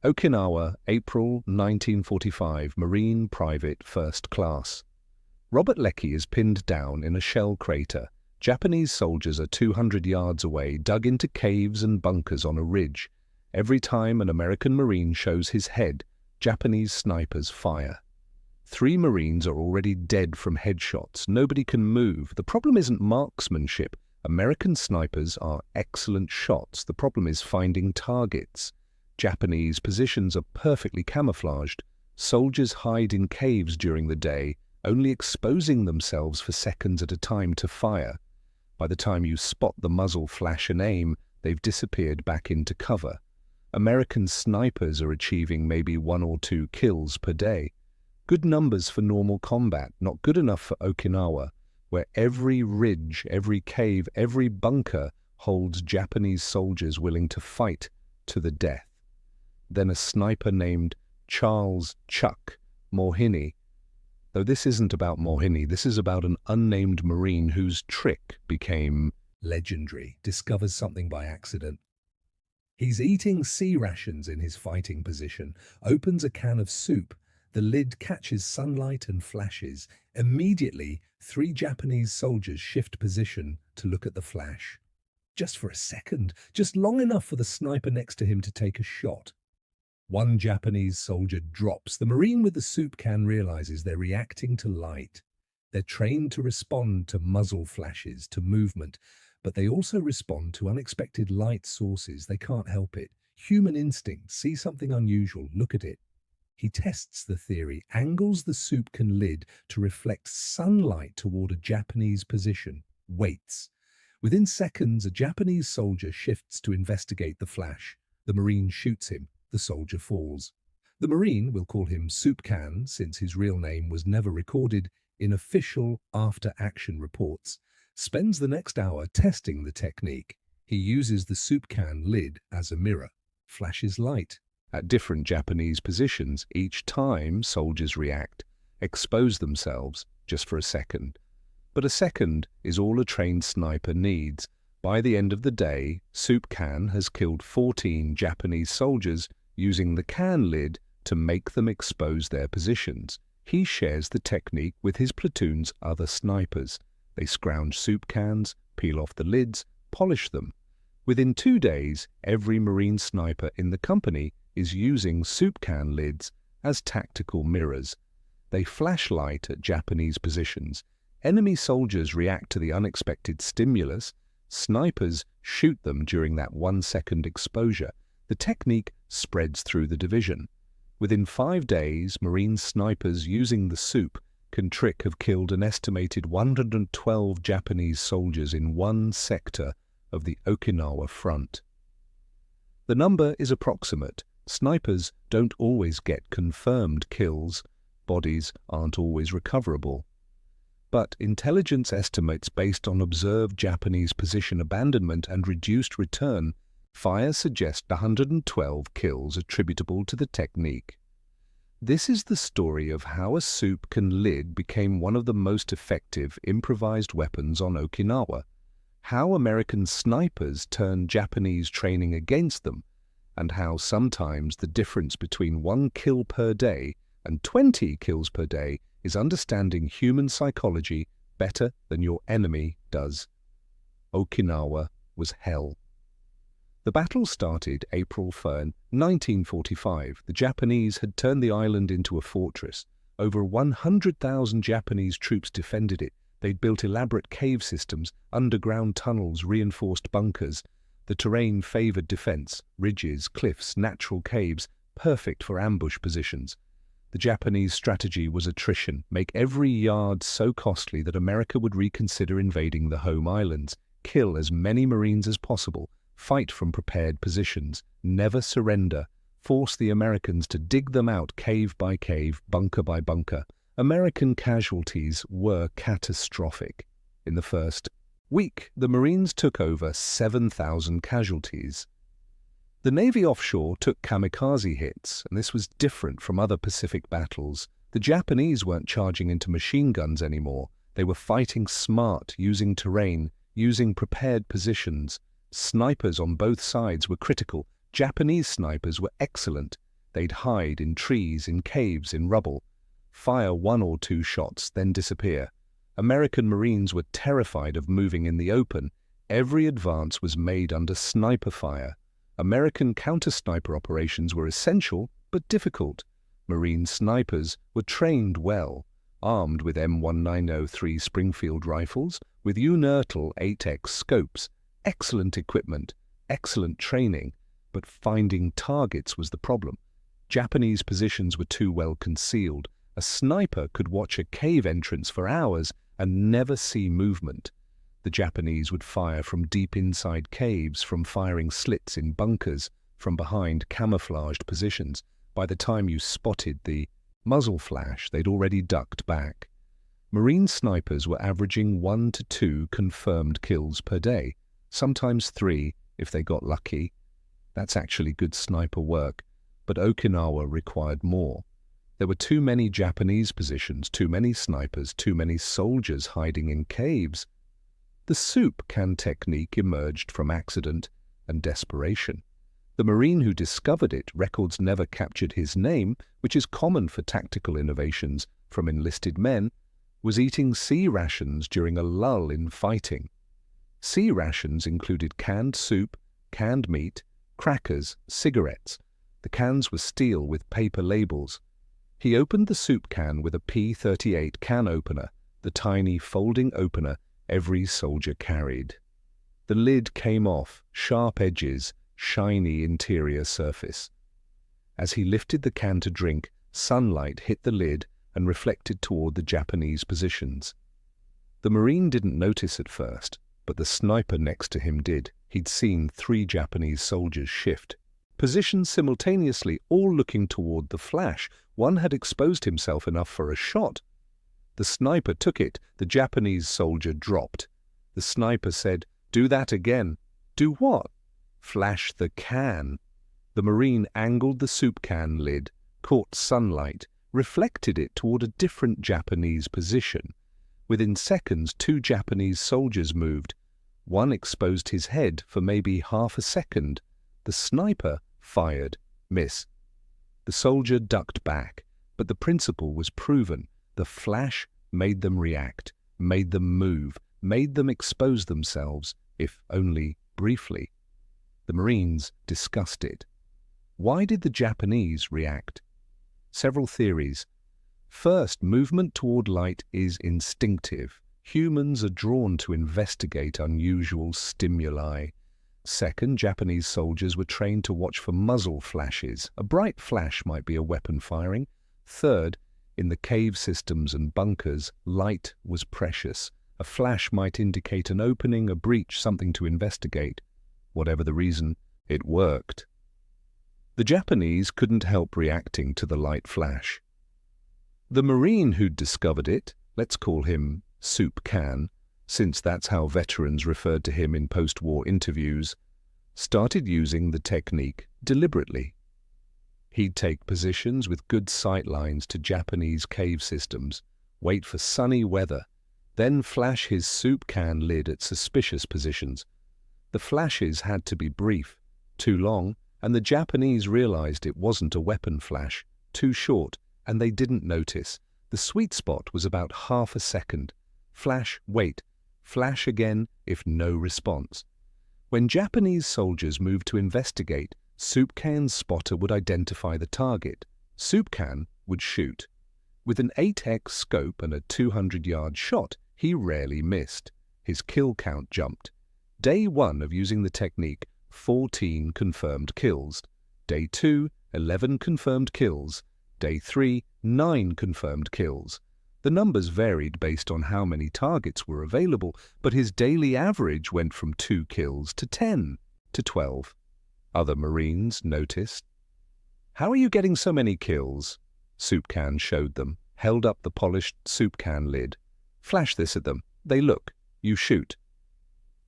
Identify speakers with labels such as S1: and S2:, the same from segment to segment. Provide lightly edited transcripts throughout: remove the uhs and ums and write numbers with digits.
S1: Okinawa, April 1945, Marine Private First Class. Robert Leckie is pinned down in a shell crater. Japanese soldiers are 200 yards away, dug into caves and bunkers on a ridge. Every time an American Marine shows his head, Japanese snipers fire. 3 Marines are already dead from headshots. Nobody can move. The problem isn't marksmanship. American snipers are excellent shots. The problem is finding targets. Japanese positions are perfectly camouflaged. Soldiers hide in caves during the day, only exposing themselves for seconds at a time to fire. By the time you spot the muzzle flash and aim, they've disappeared back into cover. American snipers are achieving maybe 1 or 2 kills per day. Good numbers for normal combat, not good enough for Okinawa, where every ridge, every cave, every bunker holds Japanese soldiers willing to fight to the death. Then a sniper named Charles Chuck Morhini. Though this isn't about Morhini, this is about an unnamed Marine whose trick became legendary, discovers something by accident. He's eating C-rations in his fighting position, opens a can of soup. The lid catches sunlight and flashes. Immediately, 3 Japanese soldiers shift position to look at the flash. Just for a second, just long enough for the sniper next to him to take a shot. 1 Japanese soldier drops. The Marine with the soup can realizes they're reacting to light. They're trained to respond to muzzle flashes, to movement, but they also respond to unexpected light sources. They can't help it. Human instinct, see something unusual, look at it. He tests the theory, angles the soup can lid to reflect sunlight toward a Japanese position, waits. Within seconds, a Japanese soldier shifts to investigate the flash. The Marine shoots him. The soldier falls. The Marine, we'll call him Soup Can, since his real name was never recorded in official after-action reports, spends the next hour testing the technique. He uses the soup can lid as a mirror, flashes light at different Japanese positions. Each time soldiers react, expose themselves just for a second. But a second is all a trained sniper needs. By the end of the day, Soup Can has killed 14 Japanese soldiers using the can lid to make them expose their positions. He shares the technique with his platoon's other snipers. They scrounge soup cans, peel off the lids, polish them. Within 2 days, every Marine sniper in the company is using soup can lids as tactical mirrors. They flash light at Japanese positions. Enemy soldiers react to the unexpected stimulus. Snipers shoot them during that 1-second exposure. The technique spreads through the division. Within 5 days, Marine snipers using the soup can have killed an estimated 112 Japanese soldiers in one sector of the Okinawa front. The number is approximate. Snipers don't always get confirmed kills. Bodies aren't always recoverable. But intelligence estimates based on observed Japanese position abandonment and reduced return fire suggest 112 kills attributable to the technique. This is the story of how a soup can lid became one of the most effective improvised weapons on Okinawa, how American snipers turned Japanese training against them, and how sometimes the difference between 1 kill per day and 20 kills per day is understanding human psychology better than your enemy does. Okinawa was hell. The battle started April 1, 1945. The Japanese had turned the island into a fortress. Over 100,000 Japanese troops defended it. They'd built elaborate cave systems, underground tunnels, reinforced bunkers. The terrain favored defense, ridges, cliffs, natural caves, perfect for ambush positions. The Japanese strategy was attrition, make every yard so costly that America would reconsider invading the home islands, kill as many Marines as possible, fight from prepared positions, never surrender, force the Americans to dig them out cave by cave, bunker by bunker. American casualties were catastrophic. In the first week, the Marines took over 7,000 casualties. The Navy offshore took kamikaze hits, and this was different from other Pacific battles. The Japanese weren't charging into machine guns anymore. They were fighting smart, using terrain, using prepared positions. Snipers on both sides were critical. Japanese snipers were excellent. They'd hide in trees, in caves, in rubble, fire 1 or 2 shots, then disappear. American Marines were terrified of moving in the open. Every advance was made under sniper fire. American counter-sniper operations were essential, but difficult. Marine snipers were trained well, armed with M1903 Springfield rifles, with Unertl 8x scopes, excellent equipment, excellent training, but finding targets was the problem. Japanese positions were too well concealed. A sniper could watch a cave entrance for hours and never see movement. The Japanese would fire from deep inside caves, from firing slits in bunkers, from behind camouflaged positions. By the time you spotted the muzzle flash, they'd already ducked back. Marine snipers were averaging 1 to 2 confirmed kills per day, sometimes 3 if they got lucky. That's actually good sniper work, but Okinawa required more. There were too many Japanese positions, too many snipers, too many soldiers hiding in caves. The soup can technique emerged from accident and desperation. The Marine who discovered it, records never captured his name, which is common for tactical innovations from enlisted men, was eating C-rations during a lull in fighting. C-rations included canned soup, canned meat, crackers, cigarettes. The cans were steel with paper labels. He opened the soup can with a P38 can opener, the tiny folding opener every soldier carried. The lid came off, sharp edges, shiny interior surface. As he lifted the can to drink, sunlight hit the lid and reflected toward the Japanese positions. The Marine didn't notice at first, but the sniper next to him did. He'd seen 3 Japanese soldiers shift positions simultaneously, all looking toward the flash. One had exposed himself enough for a shot. The sniper took it. The Japanese soldier dropped. The sniper said, "Do that again." "Do what?" "Flash the can." The Marine angled the soup can lid, caught sunlight, reflected it toward a different Japanese position. Within seconds, 2 Japanese soldiers moved. One exposed his head for maybe half a second. The sniper fired. Miss. The soldier ducked back, but the principle was proven. The flash made them react, made them move, made them expose themselves, if only briefly. The Marines discussed it. Why did the Japanese react? Several theories. First, movement toward light is instinctive. Humans are drawn to investigate unusual stimuli. Second, Japanese soldiers were trained to watch for muzzle flashes. A bright flash might be a weapon firing. Third, in the cave systems and bunkers, light was precious. A flash might indicate an opening, a breach, something to investigate. Whatever the reason, it worked. The Japanese couldn't help reacting to the light flash. The Marine who'd discovered it, let's call him Soup Can, since that's how veterans referred to him in post-war interviews, started using the technique deliberately. He'd take positions with good sight lines to Japanese cave systems, wait for sunny weather, then flash his soup can lid at suspicious positions. The flashes had to be brief, too long, and the Japanese realized it wasn't a weapon flash, too short, and they didn't notice. The sweet spot was about half a second. Flash, wait. Flash again if no response. When Japanese soldiers moved to investigate, Soup Can's spotter would identify the target. Soup Can would shoot. With an 8x scope and a 200-yard shot, he rarely missed. His kill count jumped. Day 1 of using the technique, 14 confirmed kills. Day 2, 11 confirmed kills. Day 3, 9 confirmed kills. The numbers varied based on how many targets were available, but his daily average went from 2 kills to 10 to 12. Other Marines noticed. "How are you getting so many kills?" Soup Can showed them, held up the polished soup can lid. "Flash this at them. They look. You shoot."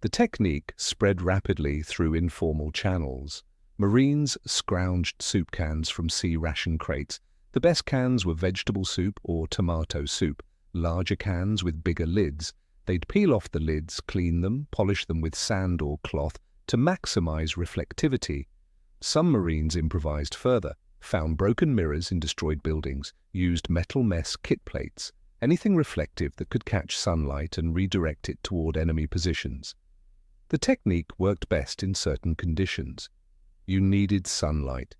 S1: The technique spread rapidly through informal channels. Marines scrounged soup cans from C-ration crates. The best cans were vegetable soup or tomato soup, larger cans with bigger lids. They'd peel off the lids, clean them, polish them with sand or cloth to maximize reflectivity. Some Marines improvised further, found broken mirrors in destroyed buildings, used metal mess kit plates, anything reflective that could catch sunlight and redirect it toward enemy positions. The technique worked best in certain conditions. You needed sunlight.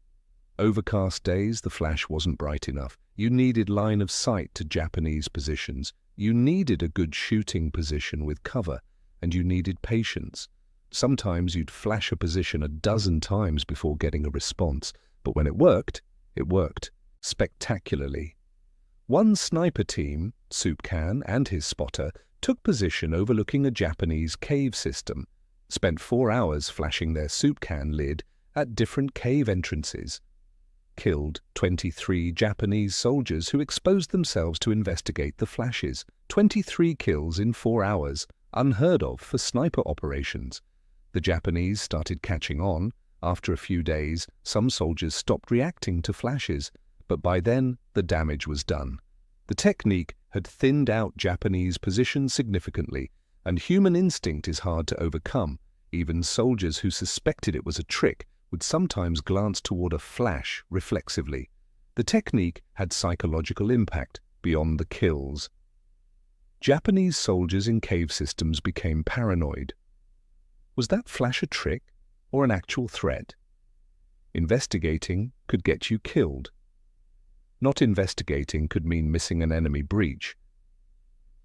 S1: Overcast days, the flash wasn't bright enough. You needed line of sight to Japanese positions. You needed a good shooting position with cover, and you needed patience. Sometimes you'd flash a position a dozen times before getting a response, but when it worked spectacularly. One sniper team, Soup Can and his spotter, took position overlooking a Japanese cave system, spent 4 hours flashing their soup can lid at different cave entrances, killed 23 Japanese soldiers who exposed themselves to investigate the flashes. 23 kills in 4 hours, unheard of for sniper operations. The Japanese started catching on. After a few days, some soldiers stopped reacting to flashes, but by then the damage was done. The technique had thinned out Japanese positions significantly, and human instinct is hard to overcome. Even soldiers who suspected it was a trick would sometimes glance toward a flash reflexively. The technique had psychological impact beyond the kills. Japanese soldiers in cave systems became paranoid. Was that flash a trick or an actual threat? Investigating could get you killed. Not investigating could mean missing an enemy breach.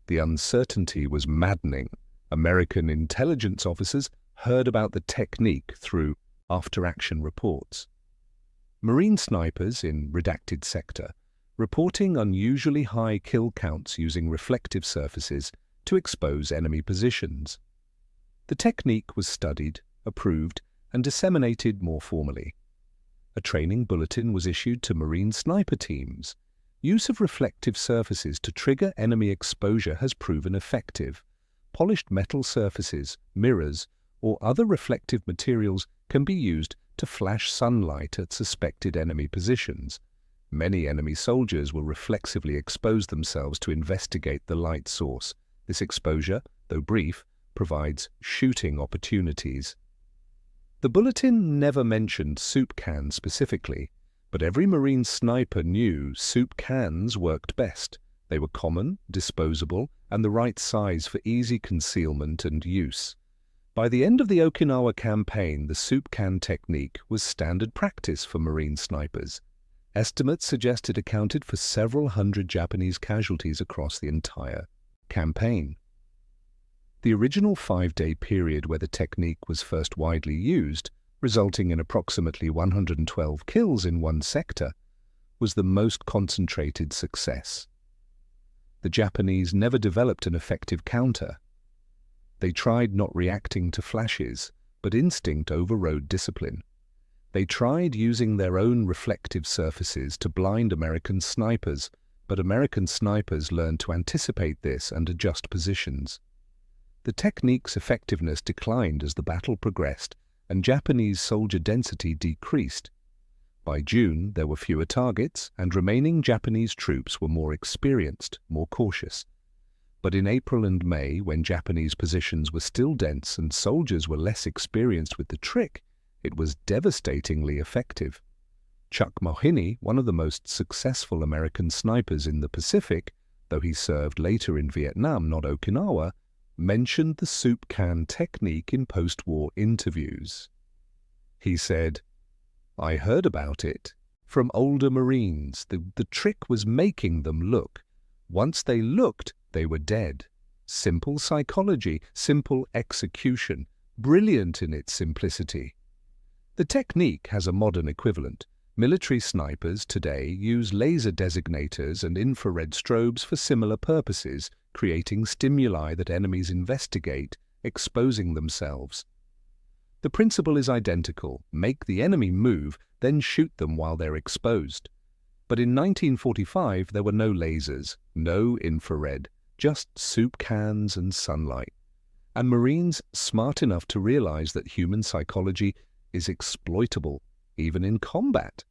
S1: The uncertainty was maddening. American intelligence officers heard about the technique through after-action reports. Marine snipers in redacted sector reporting unusually high kill counts using reflective surfaces to expose enemy positions. The technique was studied, approved, and disseminated more formally. A training bulletin was issued to Marine sniper teams. Use of reflective surfaces to trigger enemy exposure has proven effective. Polished metal surfaces, mirrors, or other reflective materials can be used to flash sunlight at suspected enemy positions. Many enemy soldiers will reflexively expose themselves to investigate the light source. This exposure, though brief, provides shooting opportunities. The bulletin never mentioned soup cans specifically, but every Marine sniper knew soup cans worked best. They were common, disposable, and the right size for easy concealment and use. By the end of the Okinawa campaign, the soup can technique was standard practice for Marine snipers. Estimates suggest it accounted for several hundred Japanese casualties across the entire campaign. The original 5-day period where the technique was first widely used, resulting in approximately 112 kills in one sector, was the most concentrated success. The Japanese never developed an effective counter. They tried not reacting to flashes, but instinct overrode discipline. They tried using their own reflective surfaces to blind American snipers, but American snipers learned to anticipate this and adjust positions. The technique's effectiveness declined as the battle progressed, and Japanese soldier density decreased. By June, there were fewer targets, and remaining Japanese troops were more experienced, more cautious. But in April and May, when Japanese positions were still dense and soldiers were less experienced with the trick, it was devastatingly effective. Chuck Mahoney, one of the most successful American snipers in the Pacific, though he served later in Vietnam, not Okinawa, mentioned the soup can technique in post-war interviews. He said, "I heard about it from older Marines. The trick was making them look. Once they looked, they were dead. Simple psychology, simple execution, brilliant in its simplicity." The technique has a modern equivalent. Military snipers today use laser designators and infrared strobes for similar purposes, creating stimuli that enemies investigate, exposing themselves. The principle is identical. Make the enemy move, then shoot them while they're exposed. But in 1945, there were no lasers, no infrared, just soup cans and sunlight. And Marines smart enough to realize that human psychology is exploitable, even in combat.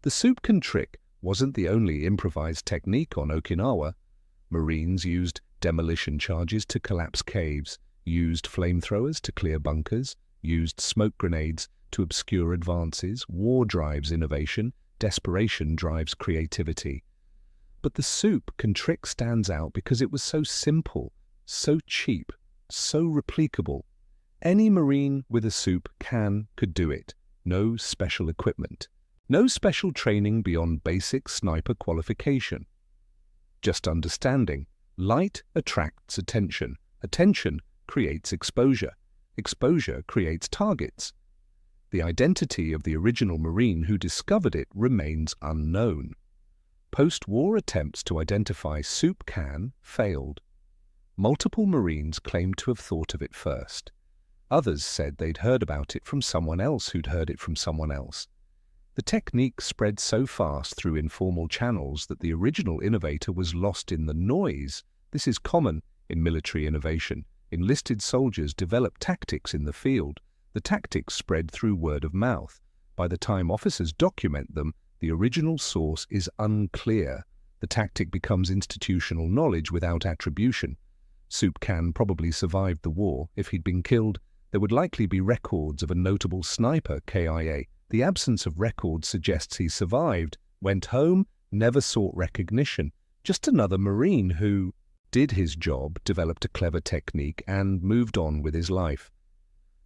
S1: The soup can trick wasn't the only improvised technique on Okinawa. Marines used demolition charges to collapse caves, used flamethrowers to clear bunkers, used smoke grenades to obscure advances, war drives innovation, desperation drives creativity. But the soup can trick stands out because it was so simple, so cheap, so replicable. Any Marine with a soup can could do it. No special equipment. No special training beyond basic sniper qualification. Just understanding. Light attracts attention. Attention creates exposure. Exposure creates targets. The identity of the original Marine who discovered it remains unknown. Post-war attempts to identify soup can failed. Multiple Marines claimed to have thought of it first. Others said they'd heard about it from someone else who'd heard it from someone else. The technique spread so fast through informal channels that the original innovator was lost in the noise. This is common in military innovation. Enlisted soldiers develop tactics in the field. The tactics spread through word of mouth. By the time officers document them, the original source is unclear. The tactic becomes institutional knowledge without attribution. Soup can probably survived the war. If he'd been killed, there would likely be records of a notable sniper, KIA. The absence of records suggests he survived, went home, never sought recognition. Just another Marine who did his job, developed a clever technique, and moved on with his life.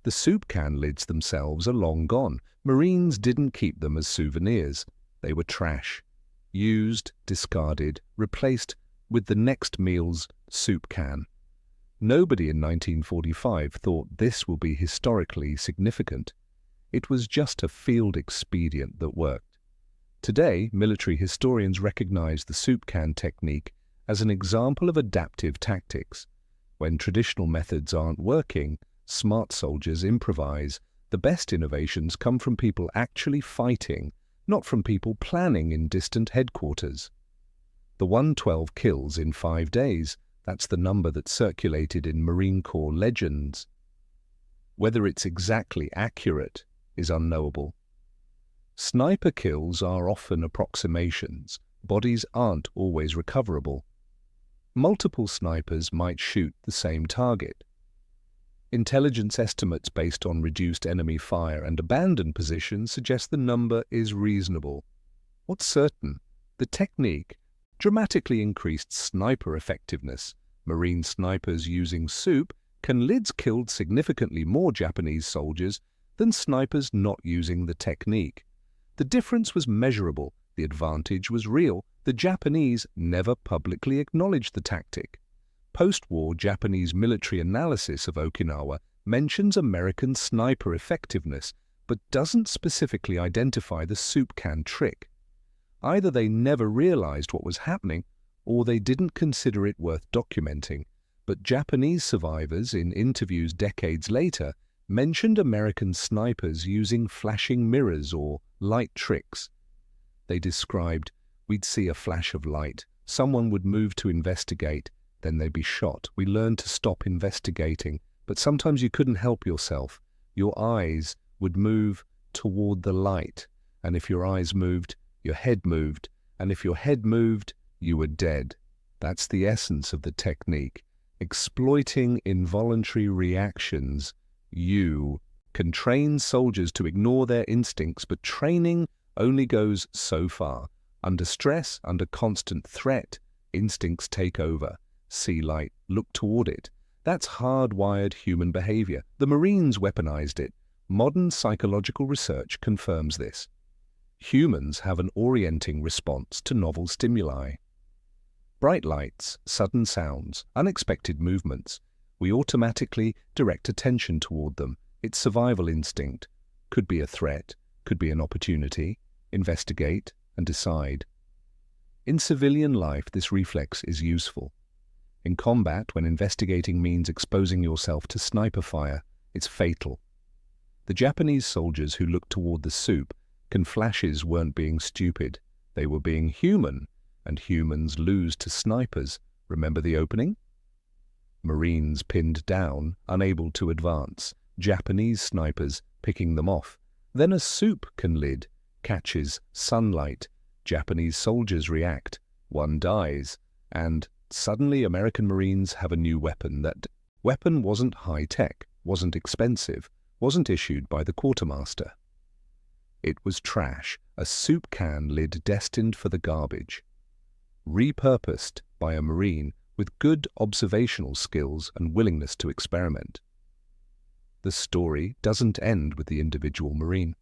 S1: The soup can lids themselves are long gone. Marines didn't keep them as souvenirs. They were trash. Used, discarded, replaced with the next meal's soup can. Nobody in 1945 thought this will be historically significant. It was just a field expedient that worked. Today, military historians recognize the soup can technique as an example of adaptive tactics. When traditional methods aren't working, smart soldiers improvise. The best innovations come from people actually fighting, not from people planning in distant headquarters. The 112 kills in 5 days, that's the number that circulated in Marine Corps legends. Whether it's exactly accurate is unknowable. Sniper kills are often approximations. Bodies aren't always recoverable. Multiple snipers might shoot the same target. Intelligence estimates based on reduced enemy fire and abandoned positions suggest the number is reasonable. What's certain? The technique dramatically increased sniper effectiveness. Marine snipers using soup can lids killed significantly more Japanese soldiers than snipers not using the technique. The difference was measurable. The advantage was real. The Japanese never publicly acknowledged the tactic. Post-war Japanese military analysis of Okinawa mentions American sniper effectiveness, but doesn't specifically identify the soup can trick. Either they never realized what was happening, or they didn't consider it worth documenting. But Japanese survivors in interviews decades later mentioned American snipers using flashing mirrors or light tricks. They described, we'd see a flash of light, someone would move to investigate, then they'd be shot. We learned to stop investigating, but sometimes you couldn't help yourself. Your eyes would move toward the light, and if your eyes moved, your head moved, and if your head moved, you were dead. That's the essence of the technique. Exploiting involuntary reactions. You can train soldiers to ignore their instincts, but training only goes so far. Under stress, under constant threat, instincts take over. See light, look toward it. That's hardwired human behavior. The Marines weaponized it. Modern psychological research confirms this. Humans have an orienting response to novel stimuli. Bright lights, sudden sounds, unexpected movements. We automatically direct attention toward them. It's survival instinct. Could be a threat, could be an opportunity. Investigate and decide. In civilian life, this reflex is useful. In combat, when investigating means exposing yourself to sniper fire, it's fatal. The Japanese soldiers who looked toward the soup flashes weren't being stupid. They were being human, and humans lose to snipers. Remember the opening? Marines pinned down, unable to advance. Japanese snipers picking them off. Then a soup can lid catches sunlight. Japanese soldiers react. One dies. And suddenly American Marines have a new weapon. That weapon wasn't high-tech, wasn't expensive, wasn't issued by the quartermaster. It was trash, a soup can lid destined for the garbage. Repurposed by a Marine with good observational skills and willingness to experiment. The story doesn't end with the individual Marine.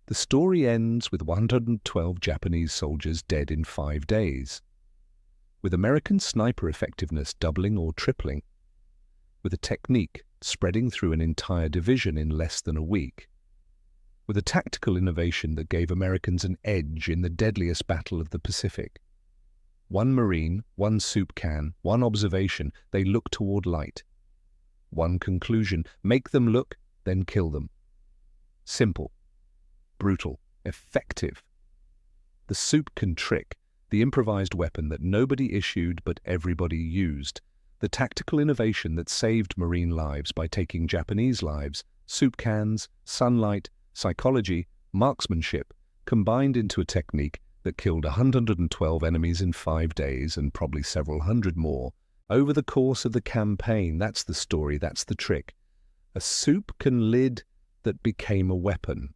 S1: The story ends with 112 Japanese soldiers dead in 5 days, with American sniper effectiveness doubling or tripling, with a technique spreading through an entire division in less than a week, with a tactical innovation that gave Americans an edge in the deadliest battle of the Pacific. One Marine, one soup can, one observation, they look toward light. One conclusion, make them look, then kill them. Simple, brutal, effective. The soup can trick, the improvised weapon that nobody issued but everybody used. The tactical innovation that saved Marine lives by taking Japanese lives, soup cans, sunlight, psychology, marksmanship, combined into a technique that killed 112 enemies in 5 days and probably several hundred more over the course of the campaign. That's the story, that's the trick. A soup can lid that became a weapon.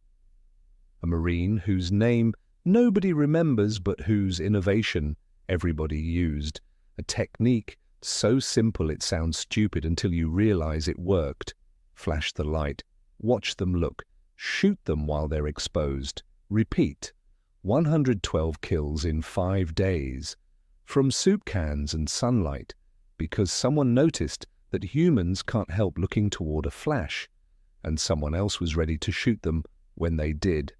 S1: A Marine whose name nobody remembers but whose innovation everybody used. A technique so simple it sounds stupid until you realize it worked. Flash the light, watch them look, shoot them while they're exposed. Repeat. 112 kills in 5 days. From soup cans and sunlight, because someone noticed that humans can't help looking toward a flash, and someone else was ready to shoot them when they did.